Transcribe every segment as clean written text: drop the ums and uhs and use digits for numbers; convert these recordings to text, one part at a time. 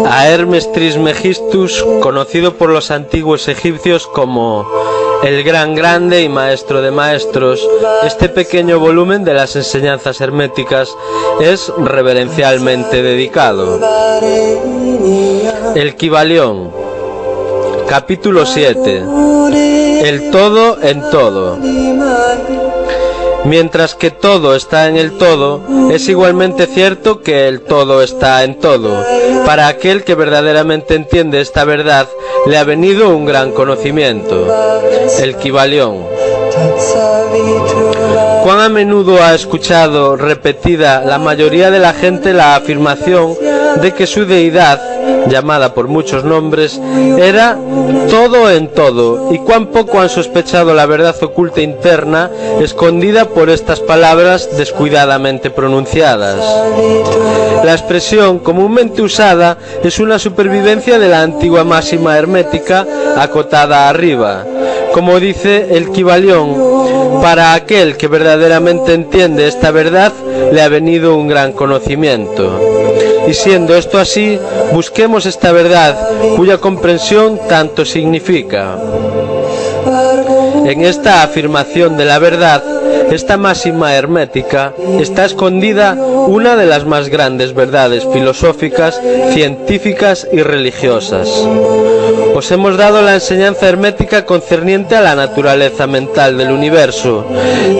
A Hermes Trismegistus, conocido por los antiguos egipcios como el gran grande y maestro de maestros, este pequeño volumen de las enseñanzas herméticas es reverencialmente dedicado. El Kybalión, capítulo 7. El todo en todo. Mientras que todo está en el todo, es igualmente cierto que el todo está en todo. Para aquel que verdaderamente entiende esta verdad, le ha venido un gran conocimiento. El Kybalión. ¿Cuán a menudo ha escuchado repetida la mayoría de la gente la afirmación de que su deidad, llamada por muchos nombres, era todo en todo, y cuán poco han sospechado la verdad oculta interna escondida por estas palabras descuidadamente pronunciadas? La expresión comúnmente usada es una supervivencia de la antigua máxima hermética acotada arriba. Como dice el Kybalión, para aquel que verdaderamente entiende esta verdad, le ha venido un gran conocimiento. Y siendo esto así, busquemos esta verdad, cuya comprensión tanto significa. En esta afirmación de la verdad, esta máxima hermética, está escondida una de las más grandes verdades filosóficas, científicas y religiosas. Os hemos dado la enseñanza hermética concerniente a la naturaleza mental del universo,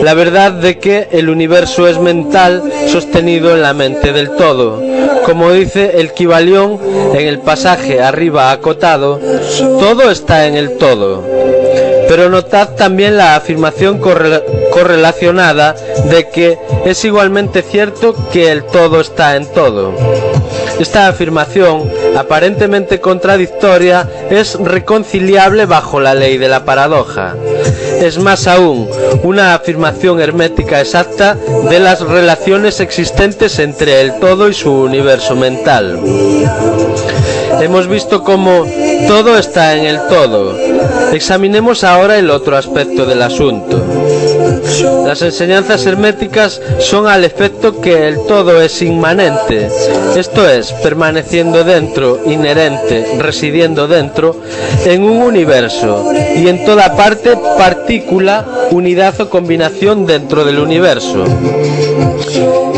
la verdad de que el universo es mental sostenido en la mente del todo. Como dice el Kybalión en el pasaje arriba acotado, todo está en el todo. Pero notad también la afirmación correlacionada de que es igualmente cierto que el todo está en todo. Esta afirmación, aparentemente contradictoria, es reconciliable bajo la ley de la paradoja. Es más aún, una afirmación hermética exacta de las relaciones existentes entre el todo y su universo mental. Hemos visto cómo todo está en el todo. Examinemos ahora el otro aspecto del asunto. Las enseñanzas herméticas son al efecto que el todo es inmanente, esto es, permaneciendo dentro, inherente, residiendo dentro, en un universo, y en toda parte, partícula, unidad o combinación dentro del universo.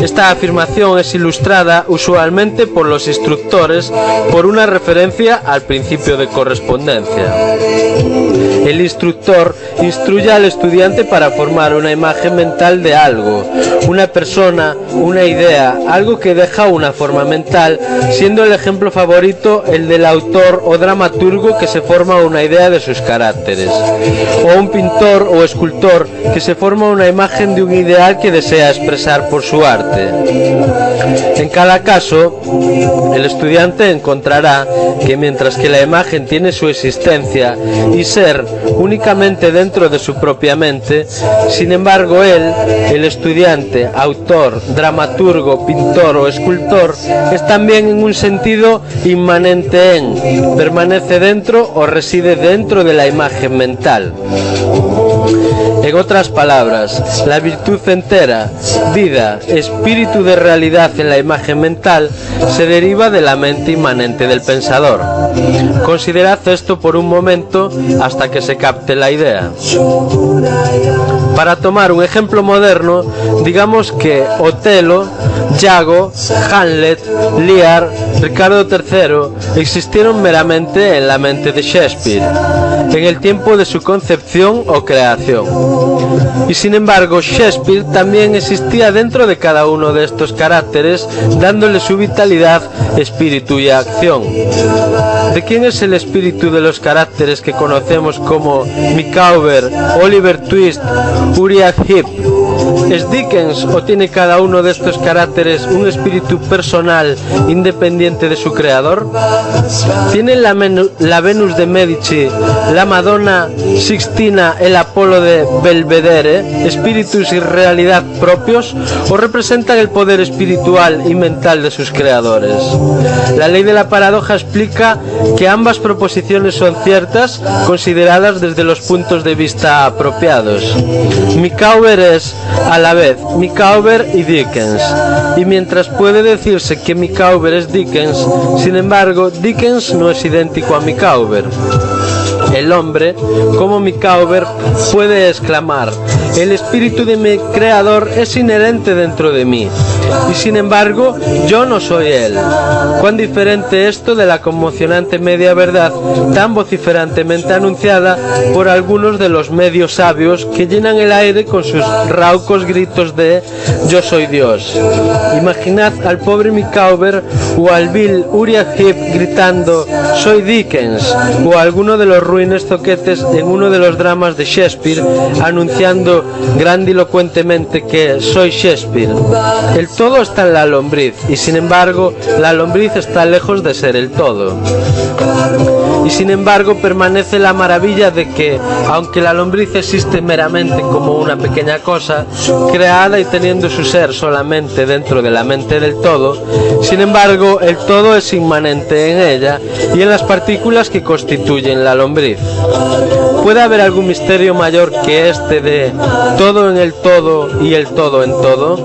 Esta afirmación es ilustrada usualmente por los instructores por una referencia al principio de correspondencia. El instructor instruye al estudiante para formar una imagen mental de algo, una persona, una idea, algo que deja una forma mental, siendo el ejemplo favorito el del autor o dramaturgo que se forma una idea de sus caracteres, o un pintor o escultor que se forma una imagen de un ideal que desea expresar por su arte. En cada caso, el estudiante encontrará que mientras que la imagen tiene su existencia y ser únicamente dentro de su propia mente, sin embargo él, el estudiante, autor, dramaturgo, pintor o escultor, es también en un sentido inmanente permanece dentro o reside dentro de la imagen mental. En otras palabras, la virtud entera, vida, espíritu de realidad en la imagen mental, se deriva de la mente inmanente del pensador. Considerad esto por un momento hasta que se capte la idea. Para tomar un ejemplo moderno, digamos que Otelo, Iago, Hamlet, Lear, Ricardo III existieron meramente en la mente de Shakespeare, en el tiempo de su concepción o creación. Y sin embargo, Shakespeare también existía dentro de cada uno de estos caracteres, dándole su vitalidad, espíritu y acción. ¿De quién es el espíritu de los caracteres que conocemos como Micawber, Oliver Twist, Uriah Heep? ¿Es Dickens o tiene cada uno de estos caracteres un espíritu personal independiente de su creador? ¿Tienen la Venus de Medici, la Madonna Sixtina, el Apolo de Belvedere, espíritus y realidad propios, o representan el poder espiritual y mental de sus creadores? La ley de la paradoja explica que ambas proposiciones son ciertas, consideradas desde los puntos de vista apropiados. Micawber es a la vez Micawber y Dickens. Y mientras puede decirse que Micawber es Dickens, sin embargo, Dickens no es idéntico a Micawber. El hombre, como Micawber, puede exclamar: el espíritu de mi creador es inherente dentro de mí, y sin embargo, yo no soy él. Cuán diferente esto de la conmocionante media verdad, tan vociferantemente anunciada por algunos de los medios sabios que llenan el aire con sus raucos gritos de yo soy Dios. Imaginad al pobre Micawber o al Bill Uriah Heep gritando soy Dickens, o a alguno de los ruines zoquetes en uno de los dramas de Shakespeare anunciando grandilocuentemente que soy Shakespeare. El todo está en la lombriz, y sin embargo la lombriz está lejos de ser el todo. Y sin embargo permanece la maravilla de que, aunque la lombriz existe meramente como una pequeña cosa, creada y teniendo su ser solamente dentro de la mente del todo, sin embargo el todo es inmanente en ella y en las partículas que constituyen la lombriz. ¿Puede haber algún misterio mayor que este de todo en el todo y el todo en todo?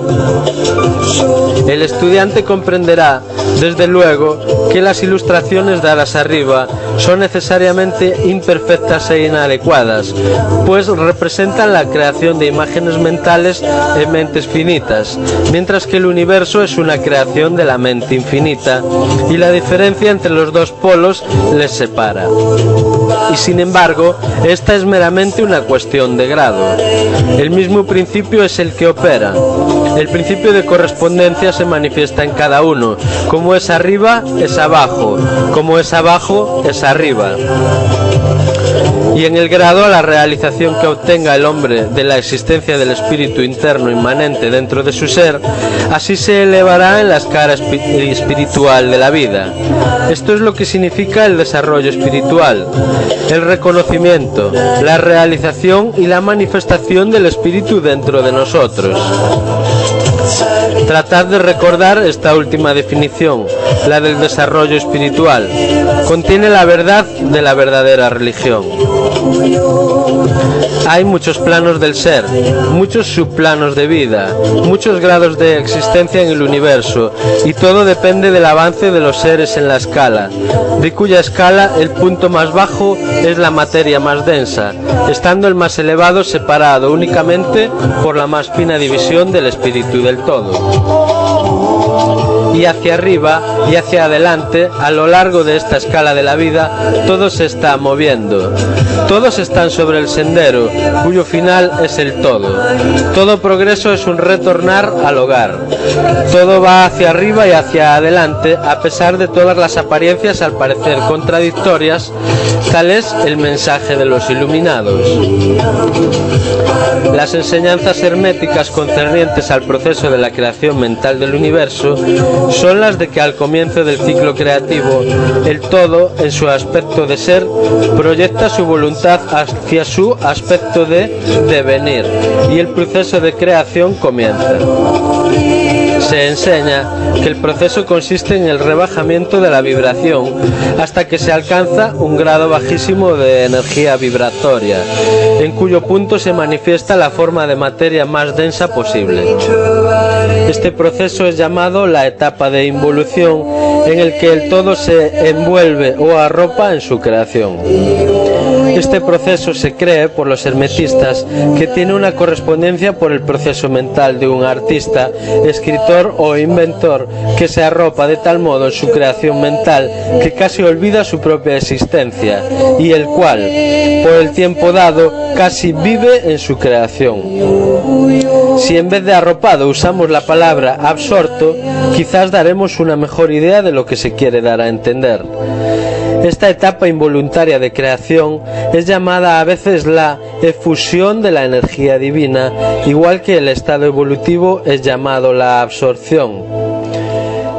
El estudiante comprenderá, desde luego, que las ilustraciones dadas arriba son necesariamente imperfectas e inadecuadas, pues representan la creación de imágenes mentales en mentes finitas, mientras que el universo es una creación de la mente infinita, y la diferencia entre los dos polos les separa. Y sin embargo, esta es meramente una cuestión de grado. El mismo principio es el que opera. El principio de correspondencia se manifiesta en cada uno. Como es arriba, es abajo. Como es abajo, es arriba. Y en el grado a la realización que obtenga el hombre de la existencia del espíritu interno inmanente dentro de su ser, así se elevará en la escala espiritual de la vida. Esto es lo que significa el desarrollo espiritual, el reconocimiento, la realización y la manifestación del espíritu dentro de nosotros. Tratad de recordar esta última definición, la del desarrollo espiritual. Contiene la verdad de la verdadera religión. Hay muchos planos del ser, muchos subplanos de vida, muchos grados de existencia en el universo, y todo depende del avance de los seres en la escala, de cuya escala el punto más bajo es la materia más densa, estando el más elevado separado únicamente por la más fina división del espíritu del todo. Y hacia arriba y hacia adelante, a lo largo de esta escala de la vida, todo se está moviendo. Todos están sobre el sendero, cuyo final es el todo. Todo progreso es un retornar al hogar. Todo va hacia arriba y hacia adelante, a pesar de todas las apariencias al parecer contradictorias. Tal es el mensaje de los iluminados. Las enseñanzas herméticas concernientes al proceso de la creación mental del universo son las de que al comienzo del ciclo creativo, el todo, en su aspecto de ser, proyecta su voluntad hacia su aspecto de devenir, y el proceso de creación comienza. Se enseña que el proceso consiste en el rebajamiento de la vibración hasta que se alcanza un grado bajísimo de energía vibratoria, en cuyo punto se manifiesta la forma de materia más densa posible. Este proceso es llamado la etapa de involución, en el que el todo se envuelve o arropa en su creación. Este proceso se cree por los hermetistas que tiene una correspondencia por el proceso mental de un artista, escritor o inventor que se arropa de tal modo en su creación mental que casi olvida su propia existencia, y el cual, por el tiempo dado, casi vive en su creación. Si en vez de arropado usamos la palabra absorto, quizás daremos una mejor idea de lo que se quiere dar a entender. Esta etapa involuntaria de creación es llamada a veces la efusión de la energía divina, igual que el estado evolutivo es llamado la absorción.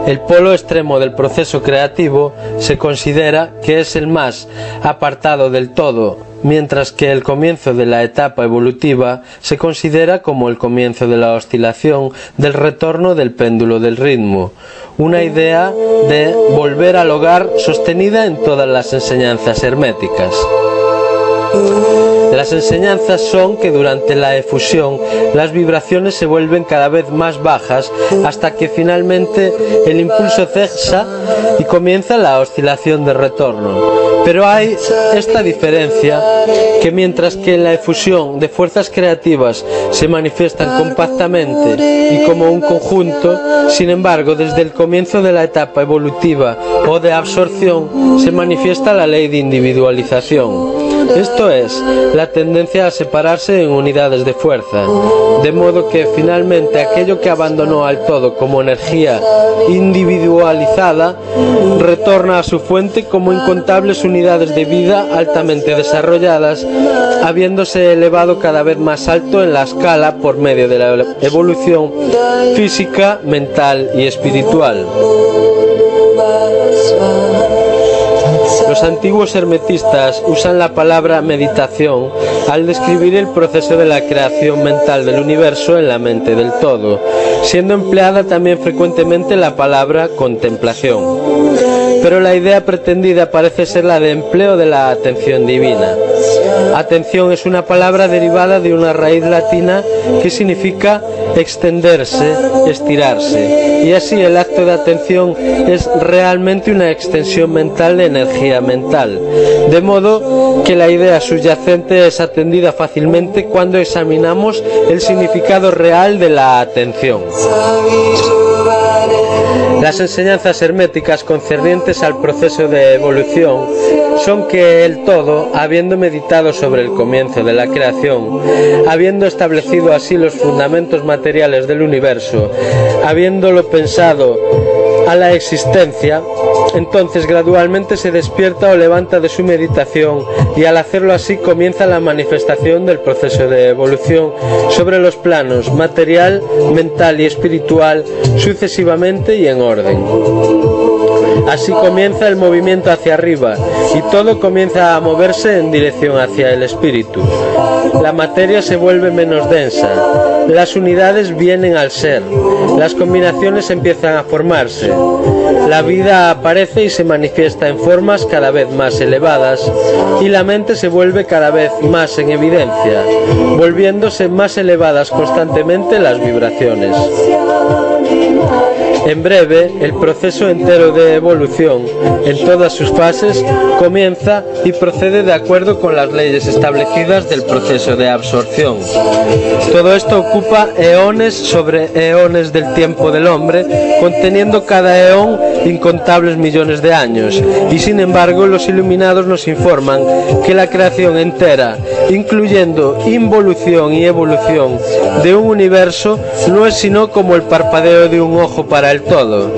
El polo extremo del proceso creativo se considera que es el más apartado del todo, mientras que el comienzo de la etapa evolutiva se considera como el comienzo de la oscilación del retorno del péndulo del ritmo, una idea de volver al hogar sostenida en todas las enseñanzas herméticas. Las enseñanzas son que durante la efusión las vibraciones se vuelven cada vez más bajas hasta que finalmente el impulso cesa y comienza la oscilación de retorno. Pero hay esta diferencia, que mientras que en la efusión de fuerzas creativas se manifiestan compactamente y como un conjunto, sin embargo, desde el comienzo de la etapa evolutiva o de absorción se manifiesta la ley de individualización. Esto es, la tendencia a separarse en unidades de fuerza, de modo que finalmente aquello que abandonó al todo como energía individualizada retorna a su fuente como incontables unidades de vida altamente desarrolladas, habiéndose elevado cada vez más alto en la escala por medio de la evolución física, mental y espiritual. Los antiguos hermetistas usan la palabra meditación al describir el proceso de la creación mental del universo en la mente del todo, siendo empleada también frecuentemente la palabra contemplación. Pero la idea pretendida parece ser la de empleo de la atención divina. Atención es una palabra derivada de una raíz latina que significa extenderse, estirarse, y así el acto de atención es realmente una extensión mental de energía mental, de modo que la idea subyacente es atendida fácilmente cuando examinamos el significado real de la atención. Las enseñanzas herméticas concernientes al proceso de evolución son que el todo, habiendo meditado sobre el comienzo de la creación, habiendo establecido así los fundamentos materiales del universo, habiéndolo pensado a la existencia, entonces gradualmente se despierta o levanta de su meditación y al hacerlo así comienza la manifestación del proceso de evolución sobre los planos material, mental y espiritual sucesivamente y en orden. Así comienza el movimiento hacia arriba y todo comienza a moverse en dirección hacia el espíritu. La materia se vuelve menos densa, las unidades vienen al ser, las combinaciones empiezan a formarse, la vida aparece y se manifiesta en formas cada vez más elevadas y la mente se vuelve cada vez más en evidencia, volviéndose más elevadas constantemente las vibraciones. En breve, el proceso entero de evolución, en todas sus fases, comienza y procede de acuerdo con las leyes establecidas del proceso de absorción. Todo esto ocupa eones sobre eones del tiempo del hombre, conteniendo cada eón incontables millones de años, y sin embargo los iluminados nos informan que la creación entera, incluyendo involución y evolución de un universo, no es sino como el parpadeo de un ojo para el todo.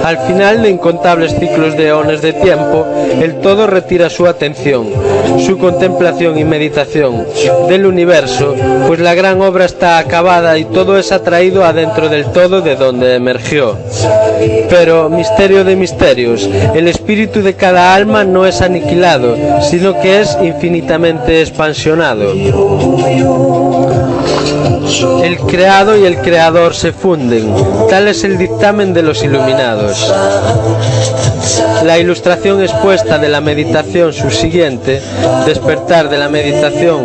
Al final de incontables ciclos de eones de tiempo, el todo retira su atención, su contemplación y meditación del universo, pues la gran obra está acabada y todo es atraído adentro del todo de donde emergió. Pero, misterio de misterios, el espíritu de cada alma no es aniquilado, sino que es infinitamente expansionado. El creado y el creador se funden, tal es el dictamen de los iluminados. La ilustración expuesta de la meditación subsiguiente, despertar de la meditación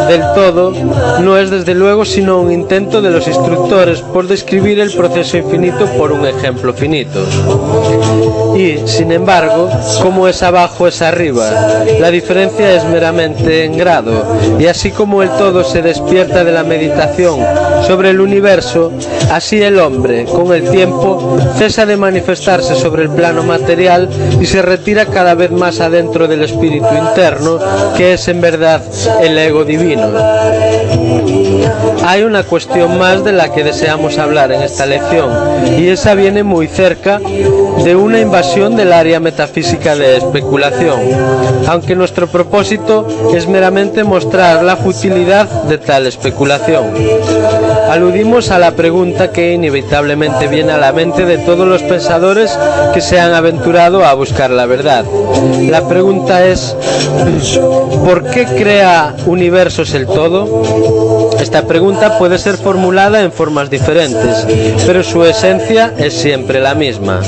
del todo, no es desde luego sino un intento de los instructores por describir el proceso infinito por un ejemplo finito. Y, sin embargo, como es abajo es arriba, la diferencia es meramente en grado, y así como el todo se despierta de la meditación sobre el universo, así el hombre, con el tiempo, cesa de manifestarse sobre el plano material y se retira cada vez más adentro del espíritu interno, que es en verdad el ego divino. Hay una cuestión más de la que deseamos hablar en esta lección, y esa viene muy cerca de una invasión del área metafísica de especulación, aunque nuestro propósito es meramente mostrar la futilidad de tal especulación. Aludimos a la pregunta que inevitablemente viene a la mente de todos los pensadores que se han aventurado a buscar la verdad. La pregunta es: ¿por qué crea universos el todo? Esta pregunta puede ser formulada en formas diferentes, pero su esencia es siempre la misma.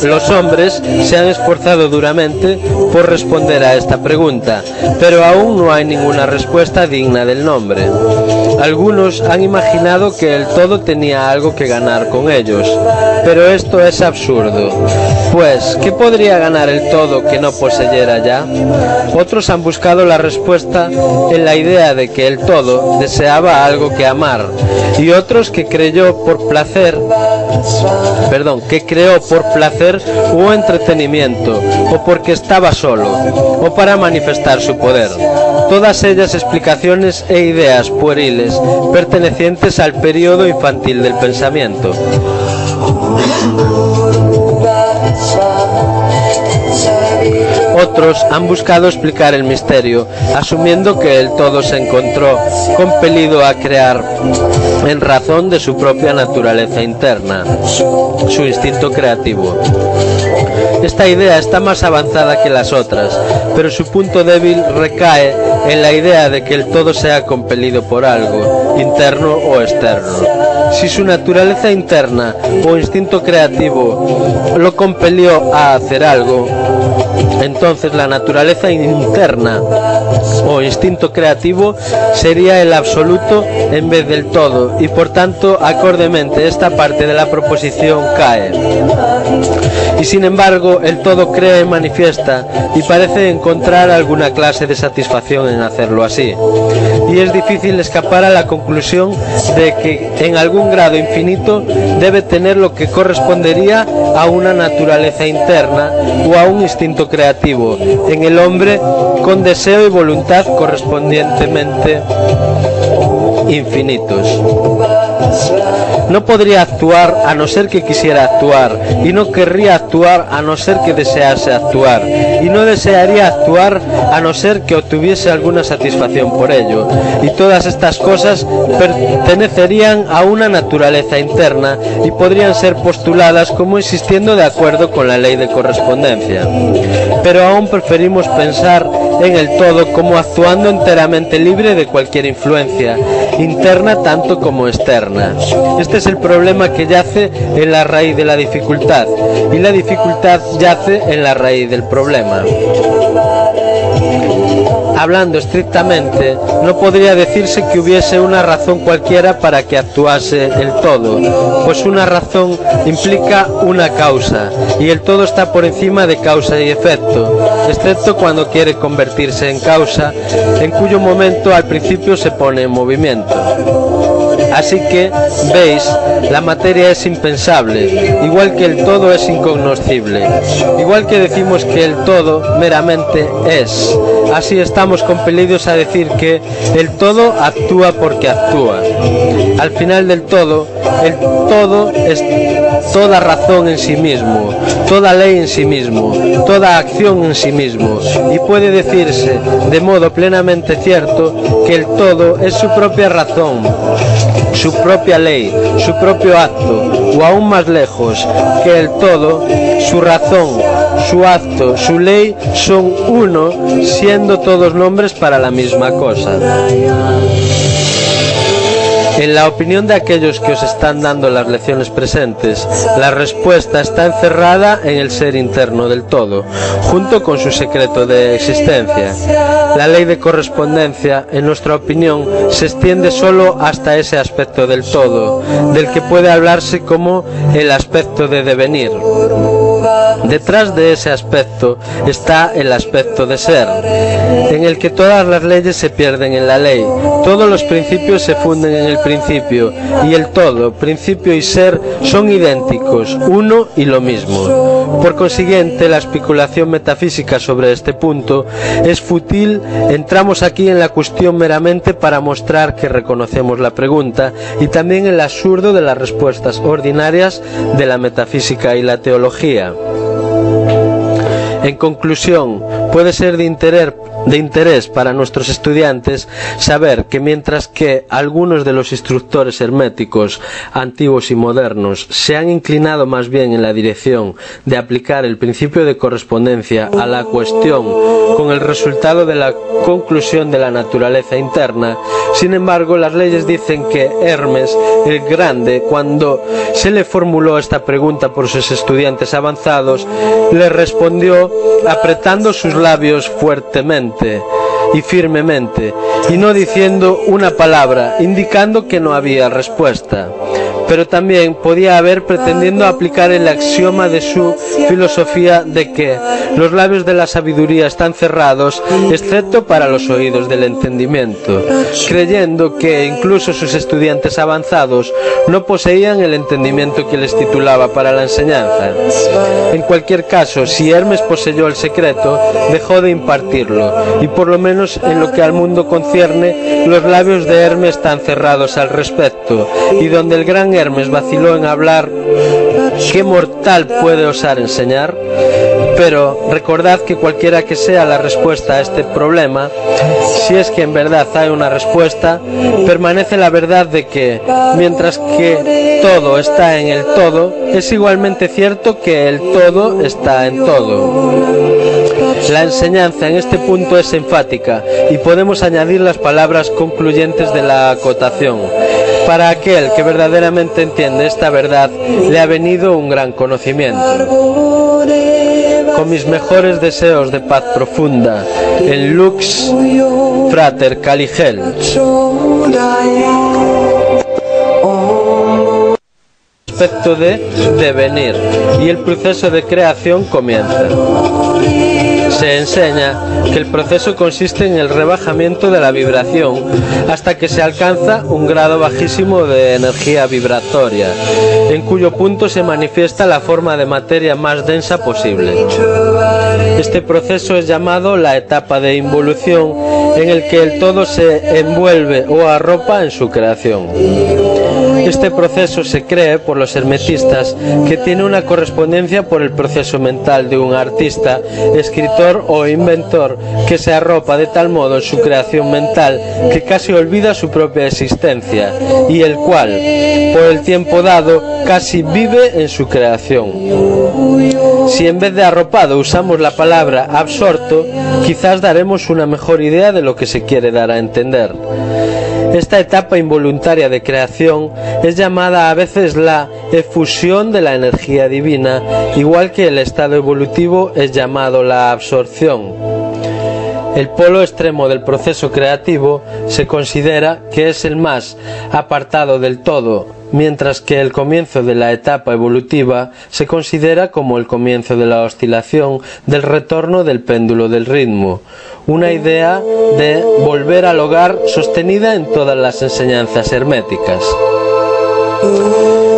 Los hombres se han esforzado duramente por responder a esta pregunta, pero aún no hay ninguna respuesta digna del nombre. Algunos han imaginado que el todo tenía algo que ganar con ellos, pero esto es absurdo. Pues, ¿qué podría ganar el todo que no poseyera ya? Otros han buscado la respuesta en la idea de que el todo deseaba algo que amar, y otros que creó por placer o entretenimiento, o porque estaba solo, o para manifestar su poder. Todas ellas explicaciones e ideas pueriles pertenecientes al periodo infantil del pensamiento. Otros han buscado explicar el misterio, asumiendo que el todo se encontró compelido a crear en razón de su propia naturaleza interna, su instinto creativo. Esta idea está más avanzada que las otras, pero su punto débil recae en la idea de que el todo sea compelido por algo, interno o externo. Si su naturaleza interna o instinto creativo lo compelió a hacer algo, entonces la naturaleza interna o instinto creativo sería el absoluto en vez del todo, y por tanto, acordemente, esta parte de la proposición cae. Y sin embargo, el todo crea y manifiesta, y parece encontrar alguna clase de satisfacción en hacerlo así. Y es difícil escapar a la conclusión de que en algún grado infinito debe tener lo que correspondería a una naturaleza interna o a un instinto creativo en el hombre, con deseo y voluntad correspondientemente infinitos. No podría actuar a no ser que quisiera actuar, y no querría actuar a no ser que desease actuar, y no desearía actuar a no ser que obtuviese alguna satisfacción por ello, y todas estas cosas pertenecerían a una naturaleza interna y podrían ser postuladas como existiendo de acuerdo con la ley de correspondencia. Pero aún preferimos pensar en el todo como actuando enteramente libre de cualquier influencia, interna tanto como externa. Este es el problema que yace en la raíz de la dificultad, y la dificultad yace en la raíz del problema. Hablando estrictamente, no podría decirse que hubiese una razón cualquiera para que actuase el todo, pues una razón implica una causa, y el todo está por encima de causa y efecto, excepto cuando quiere convertirse en causa, en cuyo momento al principio se pone en movimiento. Así que, veis, la materia es impensable, igual que el todo es incognoscible, igual que decimos que el todo meramente es. Así estamos compelidos a decir que el todo actúa porque actúa. Al final del todo, el todo es toda razón en sí mismo, toda ley en sí mismo, toda acción en sí mismo, y puede decirse de modo plenamente cierto que el todo es su propia razón, su propia ley, su propio acto, o aún más lejos, que el todo, su razón, su acto, su ley son uno, siendo todos nombres para la misma cosa. En la opinión de aquellos que os están dando las lecciones presentes, la respuesta está encerrada en el ser interno del todo, junto con su secreto de existencia. La ley de correspondencia, en nuestra opinión, se extiende solo hasta ese aspecto del todo, del que puede hablarse como el aspecto de devenir. Detrás de ese aspecto está el aspecto de ser, en el que todas las leyes se pierden en la ley, todos los principios se funden en el principio, y el todo, principio y ser, son idénticos, uno y lo mismo. Por consiguiente, la especulación metafísica sobre este punto es fútil. Entramos aquí en la cuestión meramente para mostrar que reconocemos la pregunta, y también el absurdo de las respuestas ordinarias de la metafísica y la teología. En conclusión, puede ser de de interés para nuestros estudiantes saber que mientras que algunos de los instructores herméticos antiguos y modernos se han inclinado más bien en la dirección de aplicar el principio de correspondencia a la cuestión con el resultado de la conclusión de la naturaleza interna, sin embargo las leyes dicen que Hermes el Grande, cuando se le formuló esta pregunta por sus estudiantes avanzados, le respondió apretando sus labios fuertemente y firmemente, y no diciendo una palabra, indicando que no había respuesta. Pero también podía haber pretendiendo aplicar el axioma de su filosofía de que los labios de la sabiduría están cerrados, excepto para los oídos del entendimiento, creyendo que incluso sus estudiantes avanzados no poseían el entendimiento que les titulaba para la enseñanza. En cualquier caso, si Hermes poseyó el secreto, dejó de impartirlo, y por lo menos en lo que al mundo concierne, los labios de Hermes están cerrados al respecto, y donde el gran Hermes vaciló en hablar, ¿qué mortal puede osar enseñar? Pero recordad que cualquiera que sea la respuesta a este problema, si es que en verdad hay una respuesta, permanece la verdad de que, mientras que todo está en el todo, es igualmente cierto que el todo está en todo. La enseñanza en este punto es enfática y podemos añadir las palabras concluyentes de la acotación. Para aquel que verdaderamente entiende esta verdad, le ha venido un gran conocimiento. Con mis mejores deseos de paz profunda, en Lux Frater Caligel. Aspecto de devenir, y el proceso de creación comienza. Se enseña que el proceso consiste en el rebajamiento de la vibración hasta que se alcanza un grado bajísimo de energía vibratoria, en cuyo punto se manifiesta la forma de materia más densa posible. Este proceso es llamado la etapa de involución, en el que el todo se envuelve o arropa en su creación. Este proceso se cree por los hermetistas que tiene una correspondencia por el proceso mental de un artista, escritor o inventor que se arropa de tal modo en su creación mental que casi olvida su propia existencia y el cual, por el tiempo dado, casi vive en su creación. Si en vez de arropado usamos la palabra absorto, quizás daremos una mejor idea de lo que se quiere dar a entender. Esta etapa involuntaria de creación es llamada a veces la efusión de la energía divina, igual que el estado evolutivo es llamado la absorción. El polo extremo del proceso creativo se considera que es el más apartado del todo, mientras que el comienzo de la etapa evolutiva se considera como el comienzo de la oscilación del retorno del péndulo del ritmo, una idea de volver al hogar sostenida en todas las enseñanzas herméticas.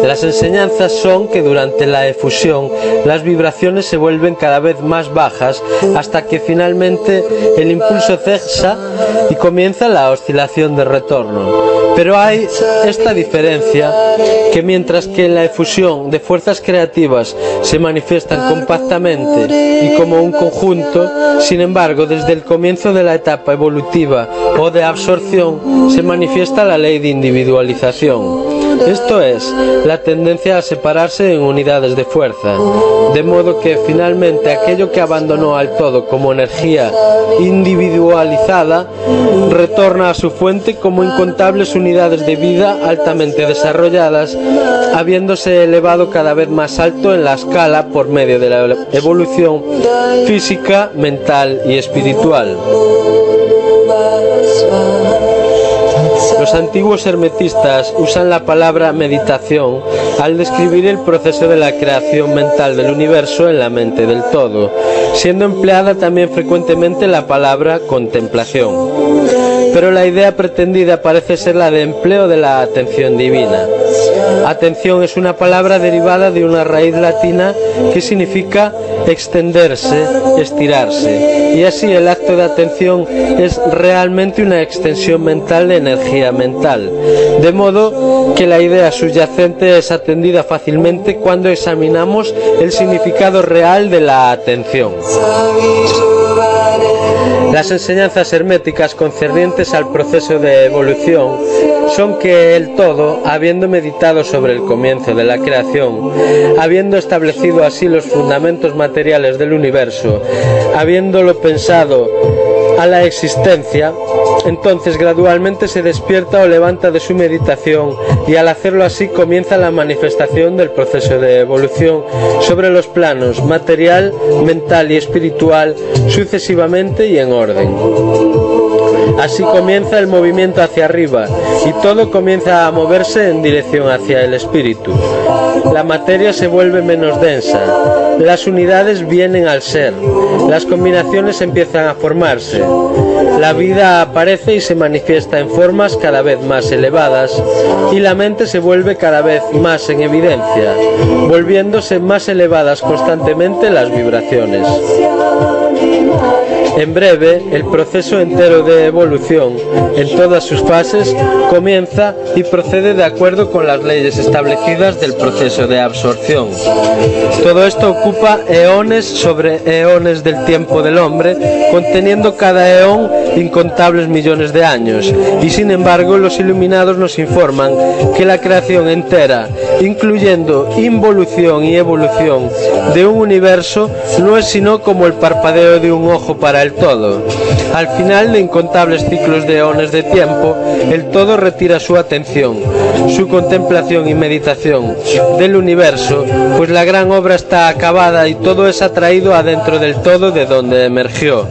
Las enseñanzas son que durante la efusión las vibraciones se vuelven cada vez más bajas hasta que finalmente el impulso cesa y comienza la oscilación de retorno. Pero hay esta diferencia, que mientras que en la efusión de fuerzas creativas se manifiestan compactamente y como un conjunto, sin embargo desde el comienzo de la etapa evolutiva o de absorción se manifiesta la ley de individualización. Esto es, la tendencia a separarse en unidades de fuerza, de modo que finalmente aquello que abandonó al todo como energía individualizada retorna a su fuente como incontables unidades de vida altamente desarrolladas, habiéndose elevado cada vez más alto en la escala por medio de la evolución física, mental y espiritual. Los antiguos hermetistas usan la palabra meditación al describir el proceso de la creación mental del universo en la mente del todo, siendo empleada también frecuentemente la palabra contemplación. Pero la idea pretendida parece ser la de empleo de la atención divina. Atención es una palabra derivada de una raíz latina que significa extenderse, estirarse, y así el acto de atención es realmente una extensión mental de energía mental, de modo que la idea subyacente es atendida fácilmente cuando examinamos el significado real de la atención. Las enseñanzas herméticas concernientes al proceso de evolución son que el todo, habiendo meditado sobre el comienzo de la creación, habiendo establecido así los fundamentos materiales del universo, habiéndolo pensado a la existencia, entonces gradualmente se despierta o levanta de su meditación y al hacerlo así comienza la manifestación del proceso de evolución sobre los planos material, mental y espiritual sucesivamente y en orden. Así comienza el movimiento hacia arriba y todo comienza a moverse en dirección hacia el espíritu. La materia se vuelve menos densa, las unidades vienen al ser, las combinaciones empiezan a formarse, la vida aparece y se manifiesta en formas cada vez más elevadas y la mente se vuelve cada vez más en evidencia, volviéndose más elevadas constantemente las vibraciones. En breve, el proceso entero de evolución, en todas sus fases, comienza y procede de acuerdo con las leyes establecidas del proceso de absorción. Todo esto ocupa eones sobre eones del tiempo del hombre, conteniendo cada eón incontables millones de años, y sin embargo los iluminados nos informan que la creación entera, incluyendo involución y evolución de un universo, no es sino como el parpadeo de un ojo para el todo. Al final de incontables ciclos de eones de tiempo, el todo retira su atención, su contemplación y meditación del universo, pues la gran obra está acabada y todo es atraído adentro del todo de donde emergió.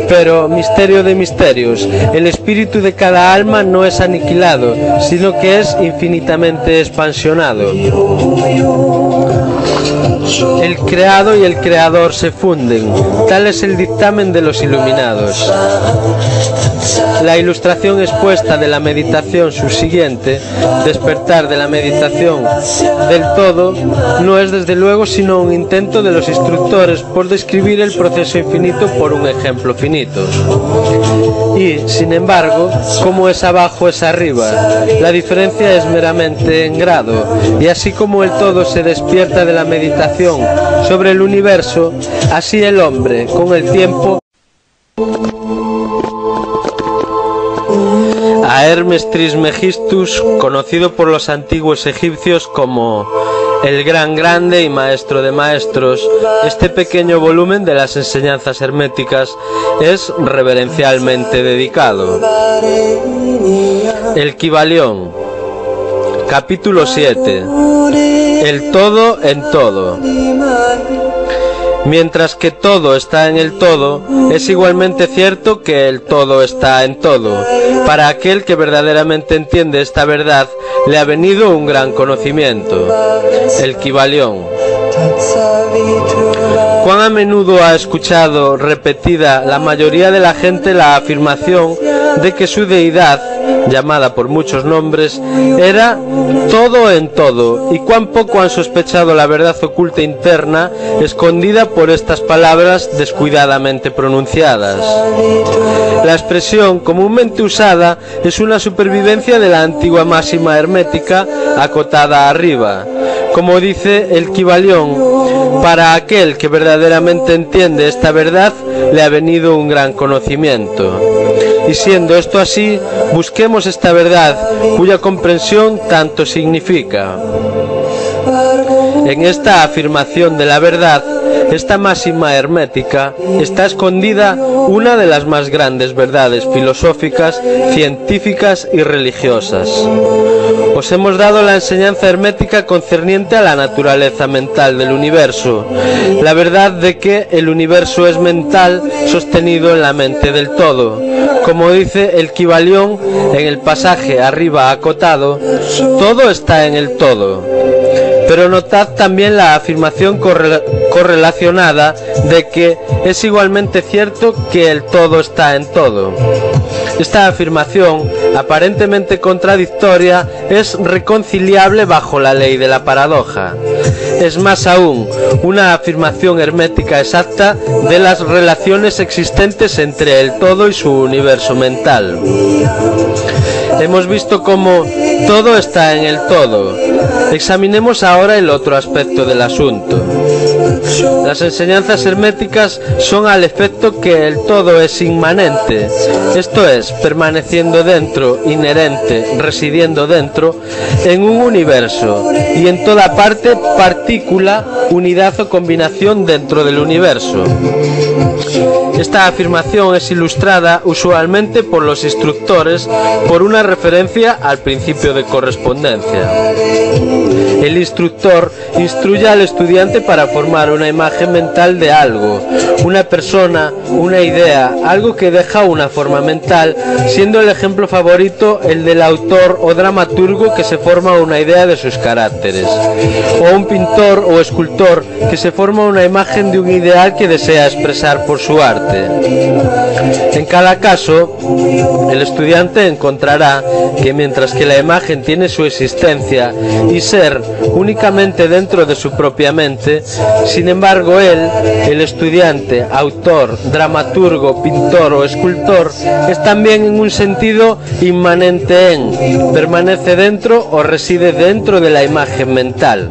Pero, misterio de misterios, el espíritu de cada alma no es aniquilado, sino que es infinitamente expansionado. El creado y el creador se funden, tal es el dictamen de los iluminados. La ilustración expuesta de la meditación subsiguiente, despertar de la meditación del todo, no es desde luego sino un intento de los instructores por describir el proceso infinito por un ejemplo finito. Y, sin embargo, como es abajo es arriba, la diferencia es meramente en grado, y así como el todo se despierta de la meditación sobre el universo, así el hombre, con el tiempo, a Hermes Trismegistus, conocido por los antiguos egipcios como el gran grande y maestro de maestros, este pequeño volumen de las enseñanzas herméticas es reverencialmente dedicado. El Kybalión, capítulo 7. El todo en todo. Mientras que todo está en el todo, es igualmente cierto que el todo está en todo. Para aquel que verdaderamente entiende esta verdad, le ha venido un gran conocimiento. El Kybalión. ¿Cuán a menudo ha escuchado repetida la mayoría de la gente la afirmación de que su deidad, llamada por muchos nombres, era todo en todo, y cuán poco han sospechado la verdad oculta interna escondida por estas palabras descuidadamente pronunciadas? La expresión comúnmente usada es una supervivencia de la antigua máxima hermética acotada arriba. Como dice el Kybalión, para aquel que verdaderamente entiende esta verdad, le ha venido un gran conocimiento. Y siendo esto así, busquemos esta verdad, cuya comprensión tanto significa. En esta afirmación de la verdad, esta máxima hermética, está escondida una de las más grandes verdades filosóficas, científicas y religiosas. Os hemos dado la enseñanza hermética concerniente a la naturaleza mental del universo, la verdad de que el universo es mental sostenido en la mente del todo. Como dice el Kybalión en el pasaje arriba acotado, todo está en el todo. Pero notad también la afirmación correlacionada de que es igualmente cierto que el todo está en todo. Esta afirmación, aparentemente contradictoria, es reconciliable bajo la ley de la paradoja. Es más aún, una afirmación hermética exacta de las relaciones existentes entre el todo y su universo mental. Hemos visto cómo todo está en el todo. Examinemos ahora el otro aspecto del asunto. Las enseñanzas herméticas son al efecto que el todo es inmanente, esto es, permaneciendo dentro, inherente, residiendo dentro, en un universo, y en toda parte, partícula, unidad o combinación dentro del universo. Esta afirmación es ilustrada usualmente por los instructores por una referencia al principio de correspondencia. El instructor instruye al estudiante para formar una imagen mental de algo, una persona, una idea, algo que deja una forma mental, siendo el ejemplo favorito el del autor o dramaturgo que se forma una idea de sus caracteres, o un pintor o escultor que se forma una imagen de un ideal que desea expresar por su arte. En cada caso, el estudiante encontrará que mientras que la imagen tiene su existencia y ser únicamente dentro de su propia mente, sin embargo él, el estudiante, autor, dramaturgo, pintor o escultor, es también en un sentido inmanente en, permanece dentro o reside dentro de la imagen mental.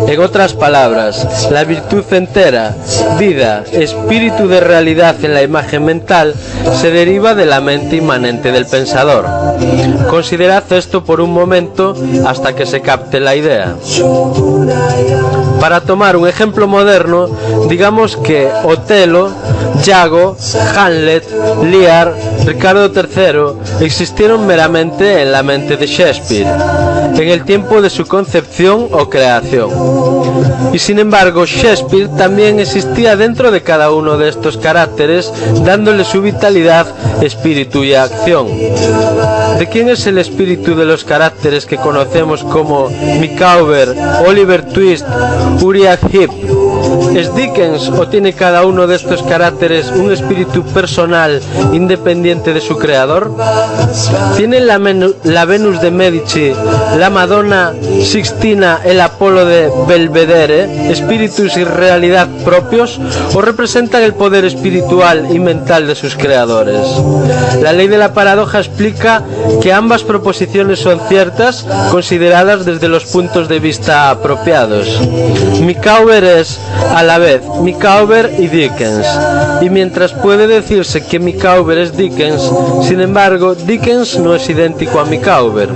En otras palabras, la virtud entera, vida, espíritu de realidad en la imagen mental, se deriva de la mente inmanente del pensador. Considerad esto por un momento hasta que se capte la idea. Para tomar un ejemplo moderno, digamos que Otelo, Iago, Hamlet, Lear, Ricardo III existieron meramente en la mente de Shakespeare, en el tiempo de su concepción o creación. Y sin embargo, Shakespeare también existía dentro de cada uno de estos caracteres, dándole su vitalidad, espíritu y acción. ¿De quién es el espíritu de los caracteres que conocemos como Micawber, Oliver Twist, Uriah Heep? ¿Es Dickens o tiene cada uno de estos caracteres un espíritu personal independiente de su creador? ¿Tienen la Venus de Medici, la Madonna Sixtina, el Apolo de Belvedere, espíritus y realidad propios, o representan el poder espiritual y mental de sus creadores? La ley de la paradoja explica que ambas proposiciones son ciertas, consideradas desde los puntos de vista apropiados. Micawber es a la vez Micawber y Dickens, y mientras puede decirse que Micawber es Dickens, sin embargo Dickens no es idéntico a Micawber.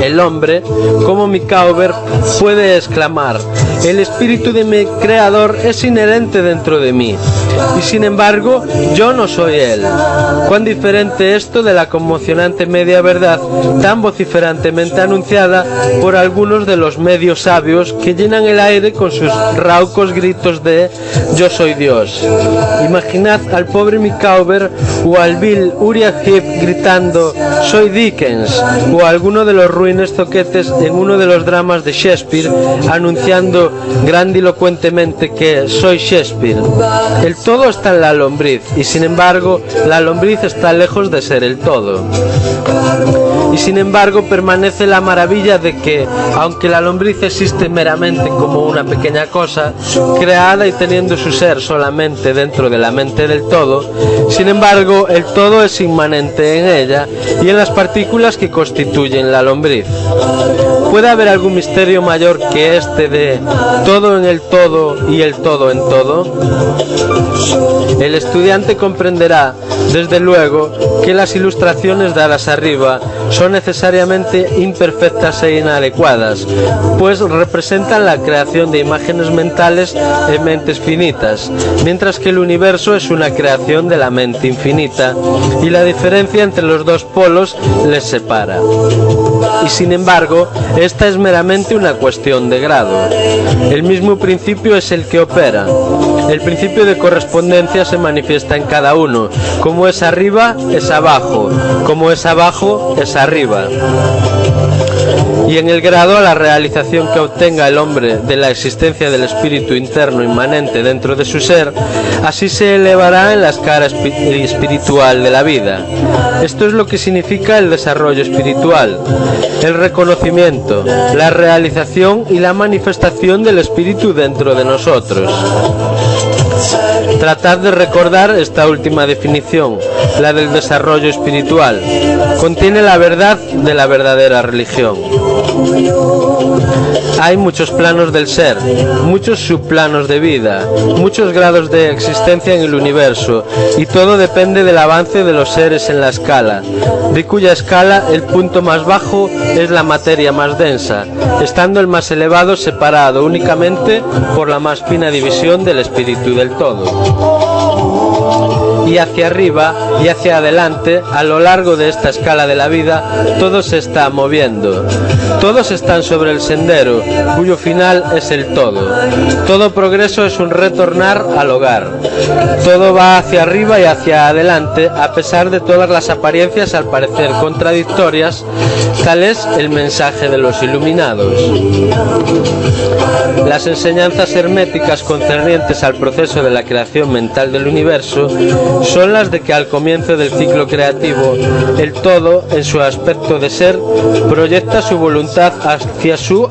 El hombre, como Micawber, puede exclamar: el espíritu de mi creador es inherente dentro de mí, y sin embargo yo no soy él. Cuán diferente esto de la conmocionante media verdad tan vociferantemente anunciada por algunos de los medios sabios que llenan el aire con sus raucos gritos de yo soy Dios. Imaginad al pobre Micawber o al vil Uriah Heep gritando soy Dickens, o a alguno de los ruines zoquetes en uno de los dramas de Shakespeare anunciando grandilocuentemente que soy Shakespeare. El todo está en la lombriz, y sin embargo la lombriz está lejos de ser el todo. Y sin embargo permanece la maravilla de que, aunque la lombriz existe meramente como una pequeña cosa, creada y teniendo su ser solamente dentro de la mente del todo, sin embargo el todo es inmanente en ella y en las partículas que constituyen la lombriz. ¿Puede haber algún misterio mayor que este de todo en el todo y el todo en todo? El estudiante comprenderá, desde luego, que las ilustraciones dadas arriba son necesariamente imperfectas e inadecuadas, pues representan la creación de imágenes mentales en mentes finitas, mientras que el universo es una creación de la mente infinita, y la diferencia entre los dos polos les separa. Y sin embargo, esta es meramente una cuestión de grado. El mismo principio es el que opera. El principio de correspondencia se manifiesta en cada uno. Como es arriba, es abajo. Como es abajo, es arriba. Y en el grado a la realización que obtenga el hombre de la existencia del espíritu interno inmanente dentro de su ser, así se elevará en la escala espiritual de la vida. Esto es lo que significa el desarrollo espiritual, el reconocimiento, la realización y la manifestación del espíritu dentro de nosotros. Tratad de recordar esta última definición, la del desarrollo espiritual. Contiene la verdad de la verdadera religión. Hay muchos planos del ser, muchos subplanos de vida, muchos grados de existencia en el universo, y todo depende del avance de los seres en la escala, de cuya escala el punto más bajo es la materia más densa, estando el más elevado separado únicamente por la más fina división del espíritu del todo. Y hacia arriba y hacia adelante, a lo largo de esta escala de la vida, todo se está moviendo. Todos están sobre el sendero, cuyo final es el todo. Todo progreso es un retornar al hogar. Todo va hacia arriba y hacia adelante, a pesar de todas las apariencias al parecer contradictorias. Tal es el mensaje de los iluminados. Las enseñanzas herméticas concernientes al proceso de la creación mental del universo son las de que al comienzo del ciclo creativo, el todo, en su aspecto de ser, proyecta su voluntad hacia su